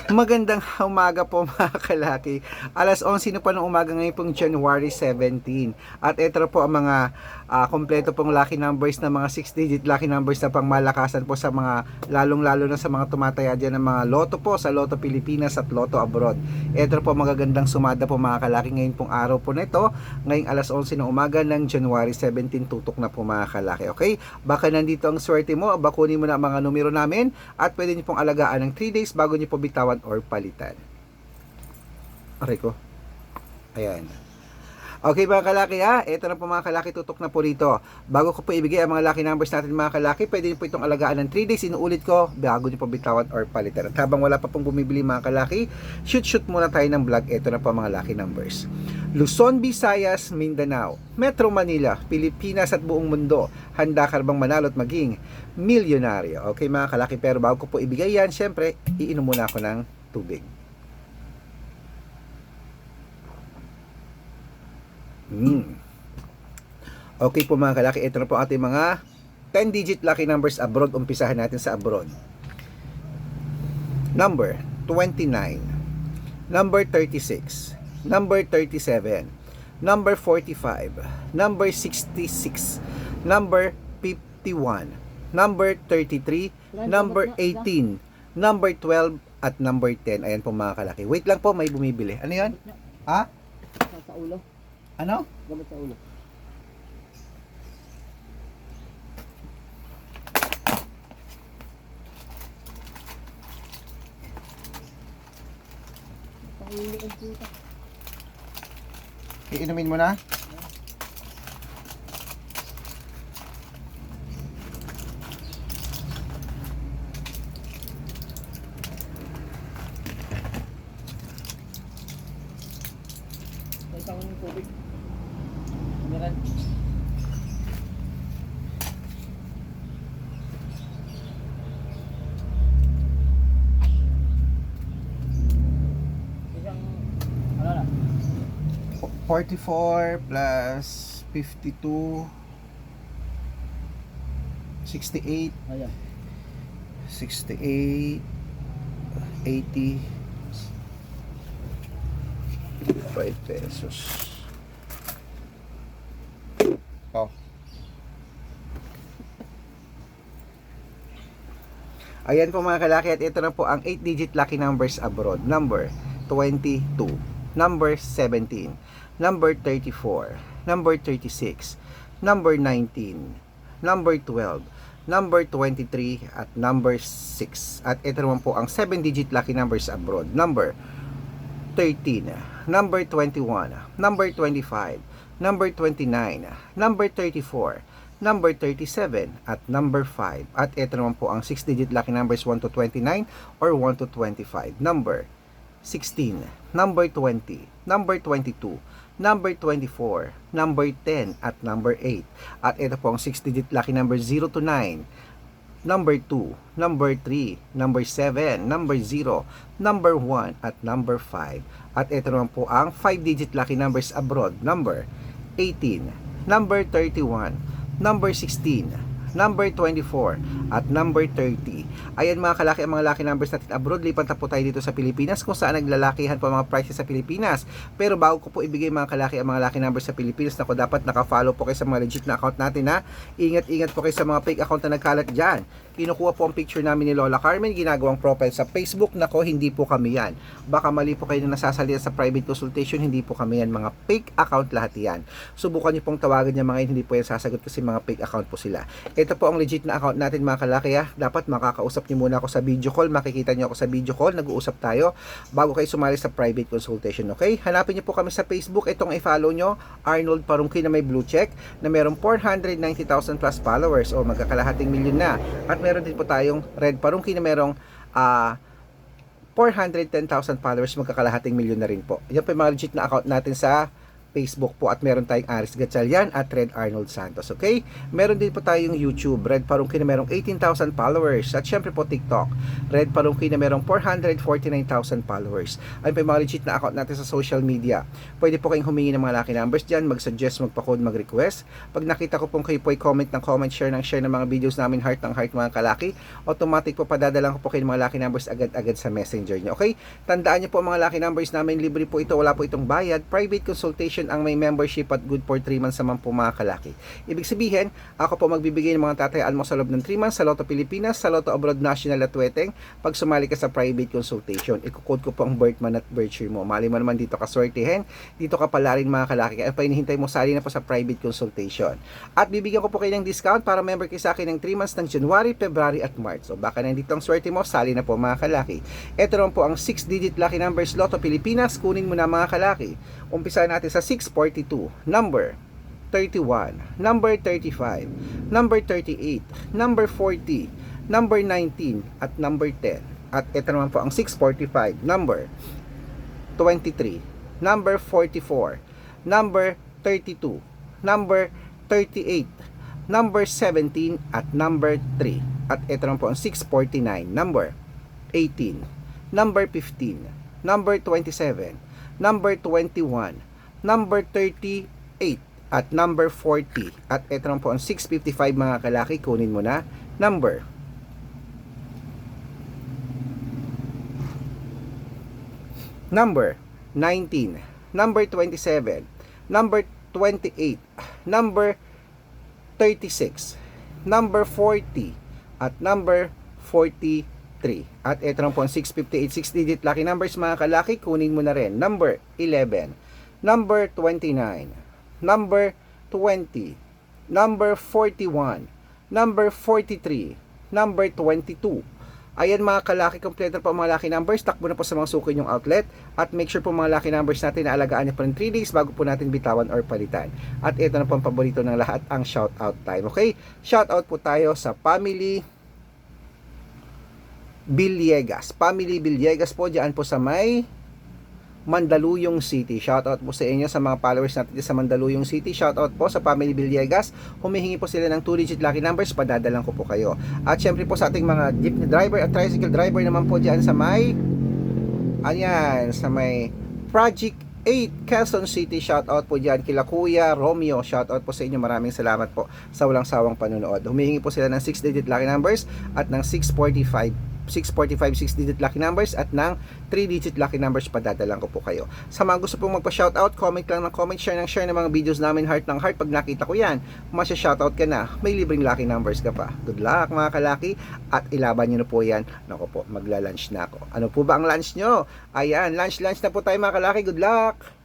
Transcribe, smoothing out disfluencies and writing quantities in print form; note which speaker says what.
Speaker 1: Magandang umaga po mga kalaki. Alas 11 na po ng umaga ngayon pong January 17. At ito po ang mga kompleto pong lucky numbers na mga 6-digit lucky numbers na pang malakasan po sa mga lalong-lalo na sa mga tumataya dyan ng mga loto po sa Lotto Pilipinas at Lotto Abroad. Ito po magagandang sumada po mga kalaki ngayon pong araw po na ito. Ngayong alas 11 ng umaga ng January 17 tutok na po mga kalaki. Okay? Baka nandito ang swerte mo, bakunin mo na ang mga numero namin at pwede niyo pong alagaan ng 3 days bago niyo po bitawan or palitan. Aray ko. Ayan. Okay mga kalaki ha, ito na po mga kalaki, tutok na po rito. Bago ko po ibigay ang mga lucky numbers natin mga kalaki, pwede niyo po itong alagaan ng 3 days. Inuulit ko, bago niyo po bitawan or palitan. At habang wala pa pong bumibili mga kalaki, shoot muna tayo ng vlog. Ito na po mga lucky numbers. Luzon, Visayas, Mindanao, Metro Manila, Pilipinas at buong mundo. Handa ka bang manalo at maging milyonaryo? Okay mga kalaki, pero bago ko po ibigay yan, syempre, iinom muna ako ng tubig. Okay po mga kalaki, ito na po ating mga 10-digit lucky numbers abroad. Umpisahan natin sa abroad. Number 29, number 36, number 37, number 45, number 66, number 51, number 33, number 18, number 12, at number 10. Ayan po mga kalaki. Wait lang po, may bumibili. Ano yan? Ha?
Speaker 2: Sa ulo.
Speaker 1: Ano?
Speaker 2: Gamot sa ulo. Pangilian puta.
Speaker 1: Iinumin mo na?
Speaker 2: Isang tubig. Meron. Isang ano na?
Speaker 1: 44 plus 52, 68,
Speaker 2: Ayan.
Speaker 1: 68, 80, 5 pesos. Oh. Ayan po mga kalaki, at ito na po ang 8-digit lucky numbers abroad. Number 22, number 17, number 34, number 36, number 19, number 12, number 23, at number 6. At ito naman po ang 7-digit lucky numbers abroad. Number 13, number 21, number 25, number 29, number 34, number 37, at number 5. At ito naman po ang 6-digit lucky numbers 1 to 29 or 1 to 25. Number 16, number 20, number 22, number 24, number 10, at number 8. At ito po ang 6-digit lucky number 0 to 9, number 2, number 3, number 7, number 0, number 1, at number 5. At ito naman po ang 5-digit lucky numbers abroad. Number 18, number 31, number 16, number 24, at number 30. Ayan mga kalaki ang mga lucky numbers natin abroad. Lipat na po tayo dito sa Pilipinas kung saan naglalakihan po mga prices sa Pilipinas. Pero bago ko po ibigay mga kalaki ang mga lucky numbers sa Pilipinas, nako, dapat naka-follow po kayo sa mga legit na account natin ha. Ingat-ingat po kayo sa mga fake account na nagkalat dyan. Kinukuha po ang picture namin ni Lola Carmen, ginagawang profile sa Facebook. Nako, hindi po kami yan. Baka mali po kayo na nasasalita sa private consultation, hindi po kami yan. Mga fake account lahat yan. Subukan niyo pong tawagan niya mga yun, hindi po yan sasagot kasi mga fake account po sila. Ito po ang legit na account natin mga kalaki ha. Dapat makakausap niyo muna ako sa video call. Makikita niyo ako sa video call, nag-uusap tayo bago kayo sumali sa private consultation. Okay? Hanapin niyo po kami sa Facebook. Itong i-follow niyo, Arnold Parungki na may blue check na merong 490,000 plus followers o magkakalahating milyon na. At meron din po tayong Red Parungki na merong 410,000 followers, magkakalahating milyon na rin po. Yan po yung mga legit na account natin sa Facebook po at meron tayong Aris Gatchalian at Red Arnold Santos, okay? Meron din po tayong YouTube, Red Parungki na merong 18,000 followers at syempre po TikTok, Red Parungki na merong 449,000 followers. Ayun po yung mga legit na account natin sa social media. Pwede po kayong humingi ng mga lucky numbers dyan, mag-suggest, magpa-code, mag-request. Pag nakita ko pong kayo po ay comment ng comment, share ng share ng mga videos namin, heart ng heart mga kalaki, automatic po padadalang ko po kayo ng mga lucky numbers agad-agad sa messenger nyo, okay? Tandaan nyo po mga lucky numbers namin, libre po ito, wala po itong bayad, private consultation ang may membership at good for 3 months naman po mga kalaki. Ibig sabihin, ako po magbibigay ng mga tatayaan mo sa loob ng 3 months sa Lotto Pilipinas, sa Lotto Abroad National at Weteng. Pag sumali ka sa private consultation, i-code ko po ang birth month at birth year mo. Mali mo naman dito ka swertihin, dito ka pala rin mga kalaki. Kaya pa hinihintay mo, sali na po sa private consultation. At bibigyan ko po kayo ng discount para member kayo sa akin ng 3 months ng January, February at March. So baka nandito ang swerte mo, sali na po mga kalaki. Ito naman po ang 6-digit lucky numbers Lotto Pilipinas. Kunin mo na mga kalaki. Umpisa natin sa 642, number 31, number 35, number 38, number 40, number 19, at number 10. At ito naman po ang 645, number 23, number 44, number 32, number 38, number 17, at number 3. At ito naman po ang 649, number 18, number 15, number 27, number 21, number 38, at number 40. At ito naman po ang 655 mga kalaki, kunin mo na, number 19, number 27, number 28, number 36, number 40, at number 43. At ito naman po ang 658, 6-digit lucky numbers mga kalaki, kunin mo na rin, number 11, number 29, number 20, number 41, number 43, number 22. Ayan mga kalaki, kompleto po mga lucky numbers. Takbo na po sa mga suki yung outlet. At make sure po mga lucky numbers natin na alagaan niyo po ng 3 days bago po natin bitawan or palitan. At ito na po ang paborito ng lahat, ang shoutout time. Okay? Shoutout po tayo sa Family Villegas. Family Villegas po, dyan po sa may Mandaluyong City. Shoutout po sa inyo sa mga followers natin sa Mandaluyong City. Shoutout po sa Family Villegas. Humihingi po sila ng 2-digit lucky numbers, padadalang ko po kayo. At syempre po sa ating mga jeepney driver at tricycle driver naman po dyan sa may sa may Project 8 Quezon City. Shoutout po dyan kila Kuya Romeo. Shoutout po sa inyo. Maraming salamat po sa walang sawang panonood. Humihingi po sila ng 6-digit lucky numbers at ng 6digit lucky numbers at ng 3-digit lucky numbers, padadalang ko po kayo. Sa mga gusto pong magpa-shoutout, comment lang ng comment, share ng mga videos namin, heart ng heart. Pag nakita ko yan, masya-shoutout ka na, may libreng lucky numbers ka pa. Good luck mga kalaki, at ilaban nyo na po yan. Naku po, magla-lunch na ako. Ano po ba ang lunch nyo? Ayan, lunch na po tayo mga kalaki. Good luck!